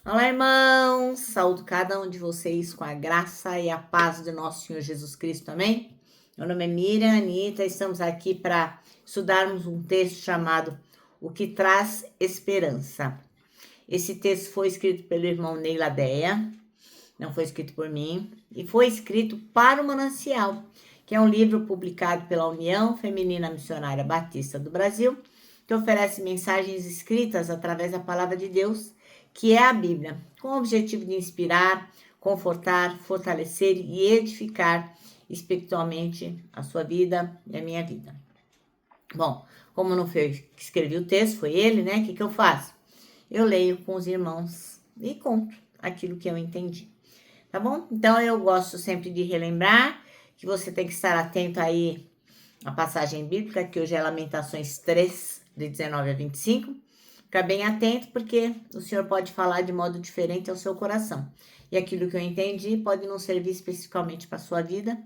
Olá, irmãos! Saúdo cada um de vocês com a graça e a paz de nosso Senhor Jesus Cristo, amém? Meu nome é Miriam Anitta, estamos aqui para estudarmos um texto chamado O que Traz Esperança. Esse texto foi escrito pelo irmão Ney Ladeia, não foi escrito por mim, e foi escrito para o Manancial, que é um livro publicado pela União Feminina Missionária Batista do Brasil, que oferece mensagens escritas através da palavra de Deus, que é a Bíblia, com o objetivo de inspirar, confortar, fortalecer e edificar espiritualmente a sua vida e a minha vida. Bom, como não foi eu que escrevi o texto, foi ele, né? O que eu faço? Eu leio com os irmãos e conto aquilo que eu entendi. Tá bom? Então eu gosto sempre de relembrar que você tem que estar atento aí à passagem bíblica, que hoje é Lamentações 3, de 19 a 25. Fica bem atento, porque o Senhor pode falar de modo diferente ao seu coração. E aquilo que eu entendi pode não servir especificamente para a sua vida,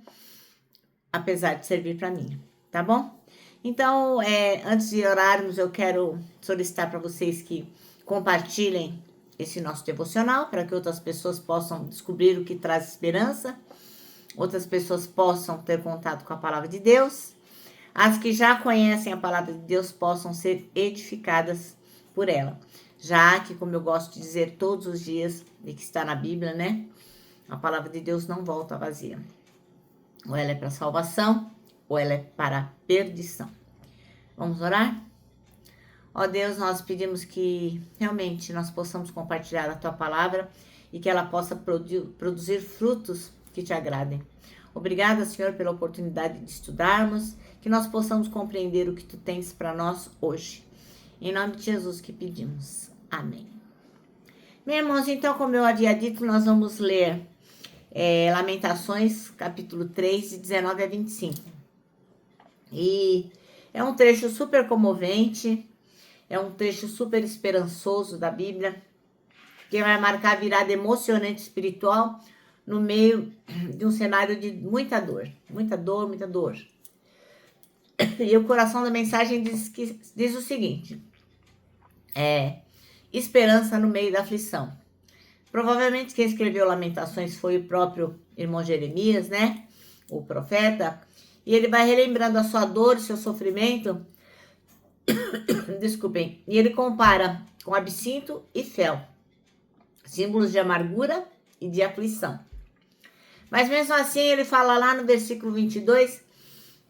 apesar de servir para mim, tá bom? Então, antes de orarmos, eu quero solicitar para vocês que compartilhem esse nosso devocional, para que outras pessoas possam descobrir o que traz esperança, outras pessoas possam ter contato com a palavra de Deus, as que já conhecem a palavra de Deus possam ser edificadas por ela. Já que, como eu gosto de dizer todos os dias, e que está na Bíblia, né? A palavra de Deus não volta vazia. Ou ela é para salvação, ou ela é para perdição. Vamos orar? Ó Deus, nós pedimos que realmente nós possamos compartilhar a Tua palavra e que ela possa produzir frutos que te agradem. Obrigada, Senhor, pela oportunidade de estudarmos, que nós possamos compreender o que Tu tens para nós hoje. Em nome de Jesus que pedimos. Amém. Meus irmãos, então, como eu havia dito, nós vamos ler Lamentações, capítulo 3, de 19 a 25. E é um trecho super comovente, é um trecho super esperançoso da Bíblia, que vai marcar a virada emocionante espiritual no meio de um cenário de muita dor, muita dor, muita dor. E o coração da mensagem diz o seguinte: esperança no meio da aflição. Provavelmente quem escreveu Lamentações foi o próprio irmão Jeremias, né? O profeta. E ele vai relembrando a sua dor, o seu sofrimento. Desculpem. E ele compara com absinto e fel, símbolos de amargura e de aflição. Mas mesmo assim ele fala lá no versículo 22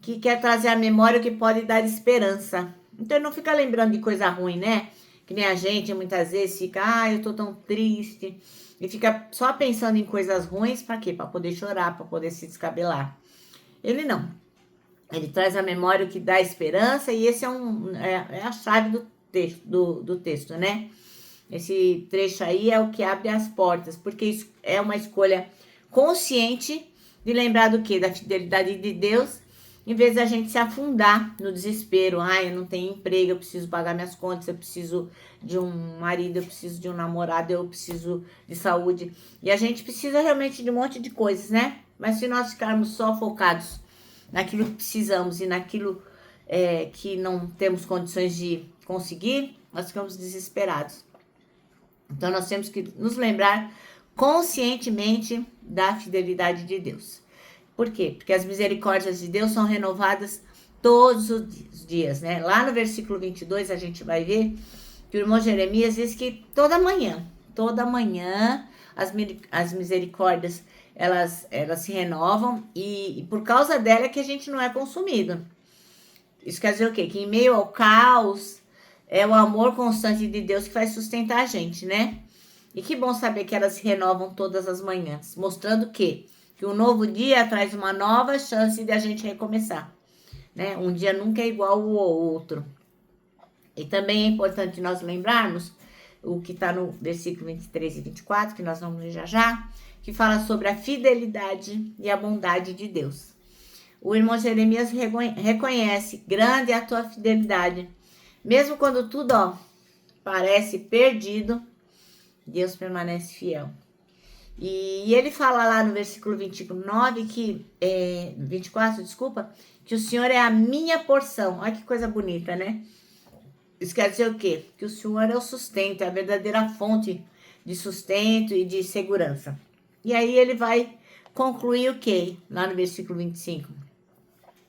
que quer trazer à memória o que pode dar esperança. Então ele não fica lembrando de coisa ruim, né? Que nem a gente muitas vezes fica, eu tô tão triste, e fica só pensando em coisas ruins, para quê? Para poder chorar, para poder se descabelar. Ele não. Ele traz à memória o que dá esperança, e esse é a chave do texto, né? Esse trecho aí é o que abre as portas, porque isso é uma escolha consciente de lembrar do quê? Da fidelidade de Deus, em vez da gente se afundar no desespero. Eu não tenho emprego, eu preciso pagar minhas contas, eu preciso de um marido, eu preciso de um namorado, eu preciso de saúde. E a gente precisa realmente de um monte de coisas, né? Mas se nós ficarmos só focados naquilo que precisamos e naquilo que não temos condições de conseguir, nós ficamos desesperados. Então nós temos que nos lembrar conscientemente da fidelidade de Deus. Por quê? Porque as misericórdias de Deus são renovadas todos os dias, né? Lá no versículo 22 a gente vai ver que o irmão Jeremias diz que toda manhã as misericórdias elas se renovam, e por causa dela é que a gente não é consumido. Isso quer dizer o quê? Que em meio ao caos é o amor constante de Deus que vai sustentar a gente, né? E que bom saber que elas se renovam todas as manhãs, mostrando que um novo dia traz uma nova chance de a gente recomeçar, né? Um dia nunca é igual ao outro. E também é importante nós lembrarmos o que está no versículo 23 e 24, que nós vamos ler já, que fala sobre a fidelidade e a bondade de Deus. O irmão Jeremias reconhece: grande é a tua fidelidade. Mesmo quando tudo parece perdido, Deus permanece fiel. E ele fala lá no versículo 29 24, que o Senhor é a minha porção. Olha que coisa bonita, né? Isso quer dizer o quê? Que o Senhor é o sustento, é a verdadeira fonte de sustento e de segurança. E aí ele vai concluir o quê? Lá no versículo 25.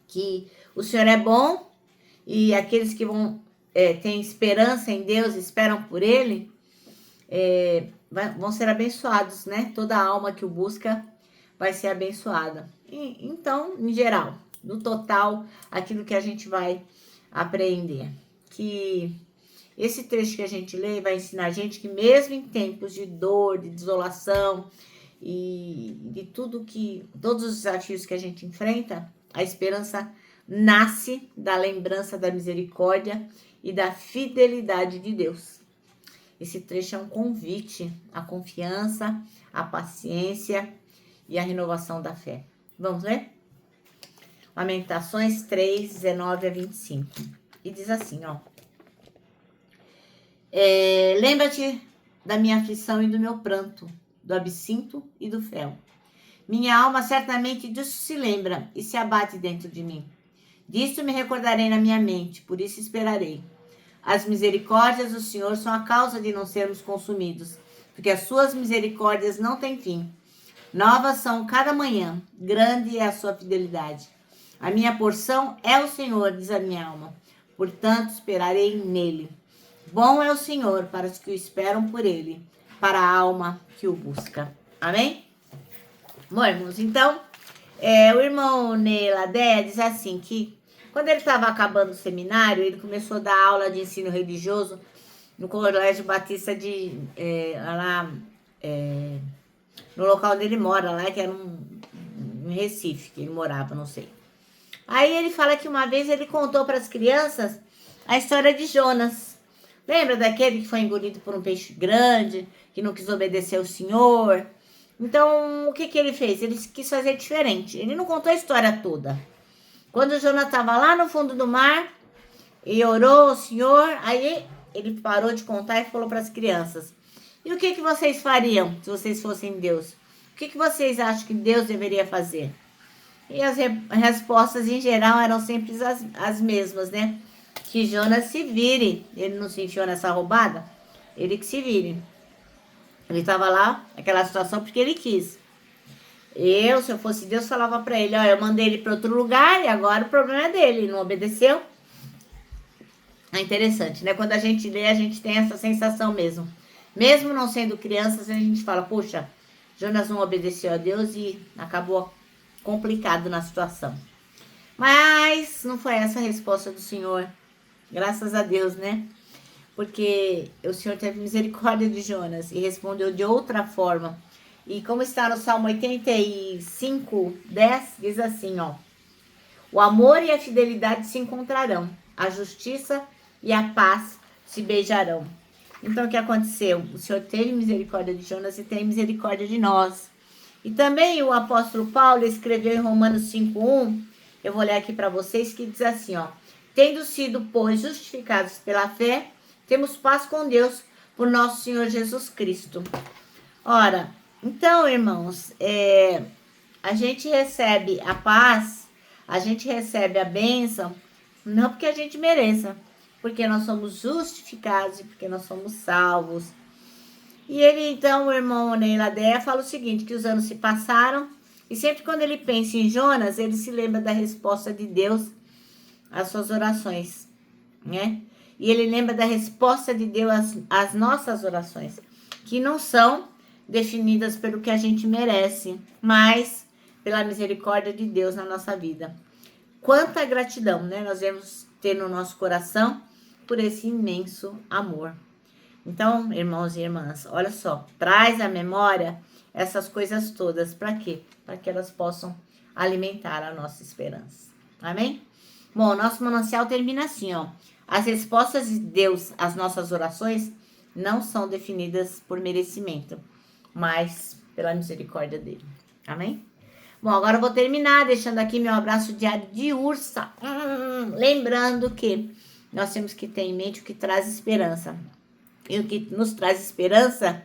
Que o Senhor é bom e aqueles que têm esperança em Deus, esperam por Ele, vão ser abençoados, né? Toda alma que o busca vai ser abençoada. Então, em geral, no total, aquilo que a gente vai aprender. Que esse trecho que a gente lê vai ensinar a gente que mesmo em tempos de dor, de desolação e de todos os desafios que a gente enfrenta, a esperança nasce da lembrança da misericórdia e da fidelidade de Deus. Esse trecho é um convite à confiança, à paciência e à renovação da fé. Vamos ler? Lamentações 3, 19 a 25. E diz assim, ó. Lembra-te da minha aflição e do meu pranto, do absinto e do fel. Minha alma certamente disso se lembra e se abate dentro de mim. Disto me recordarei na minha mente, por isso esperarei. As misericórdias do Senhor são a causa de não sermos consumidos, porque as suas misericórdias não têm fim. Novas são cada manhã, grande é a sua fidelidade. A minha porção é o Senhor, diz a minha alma, portanto esperarei nele. Bom é o Senhor para os que o esperam por ele, para a alma que o busca. Amém? Bom, irmãos, então, o irmão Neiladé diz assim, que quando ele estava acabando o seminário, ele começou a dar aula de ensino religioso no Colégio Batista no local onde ele mora, lá, que era em Recife, que ele morava, não sei. Aí ele fala que uma vez ele contou para as crianças a história de Jonas. Lembra daquele que foi engolido por um peixe grande, que não quis obedecer ao Senhor? Então, o que ele fez? Ele quis fazer diferente. Ele não contou a história toda. Quando Jonas estava lá no fundo do mar e orou ao Senhor, aí ele parou de contar e falou para as crianças: e o que vocês fariam se vocês fossem Deus? O que vocês acham que Deus deveria fazer? E as respostas, em geral, eram sempre as mesmas, né? Que Jonas se vire. Ele não se enfiou nessa roubada? Ele que se vire. Ele estava lá, naquela situação, porque ele quis. Se eu fosse Deus, falava para ele, eu mandei ele para outro lugar e agora o problema é dele, ele não obedeceu. É interessante, né? Quando a gente lê, a gente tem essa sensação mesmo. Mesmo não sendo crianças, a gente fala, poxa, Jonas não obedeceu a Deus e acabou complicado na situação. Mas não foi essa a resposta do Senhor. Graças a Deus, né? Porque o Senhor teve misericórdia de Jonas e respondeu de outra forma. E como está no Salmo 85, 10, diz assim, ó. O amor e a fidelidade se encontrarão. A justiça e a paz se beijarão. Então, o que aconteceu? O Senhor teve misericórdia de Jonas e tem misericórdia de nós. E também o apóstolo Paulo escreveu em Romanos 5:1, eu vou ler aqui para vocês, que diz assim, ó. Tendo sido, pois, justificados pela fé, temos paz com Deus por nosso Senhor Jesus Cristo. Ora, então, irmãos, a gente recebe a paz, a gente recebe a bênção, não porque a gente mereça, porque nós somos justificados e porque nós somos salvos. E ele, então, o irmão Neiladé fala o seguinte, que os anos se passaram e sempre quando ele pensa em Jonas, ele se lembra da resposta de Deus às suas orações, né? E ele lembra da resposta de Deus às nossas orações, que não são definidas pelo que a gente merece, mas pela misericórdia de Deus na nossa vida. Quanta gratidão, né? Nós devemos ter no nosso coração por esse imenso amor. Então, irmãos e irmãs, olha só, traz à memória essas coisas todas. Para quê? Para que elas possam alimentar a nossa esperança. Amém? Bom, o nosso manancial termina assim, ó. As respostas de Deus às nossas orações não são definidas por merecimento, mas pela misericórdia dele. Amém? Bom, agora eu vou terminar deixando aqui meu abraço diário de ursa. Lembrando que nós temos que ter em mente o que traz esperança. E o que nos traz esperança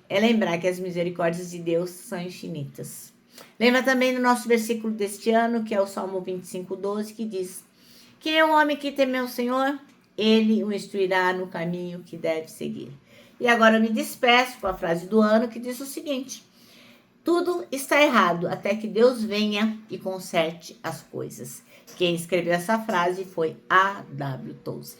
é lembrar que as misericórdias de Deus são infinitas. Lembra também do nosso versículo deste ano, que é o Salmo 25:12, que diz: quem é o homem que temeu o Senhor? Ele o instruirá no caminho que deve seguir. E agora eu me despeço com a frase do ano que diz o seguinte: tudo está errado até que Deus venha e conserte as coisas. Quem escreveu essa frase foi A.W. Tozer.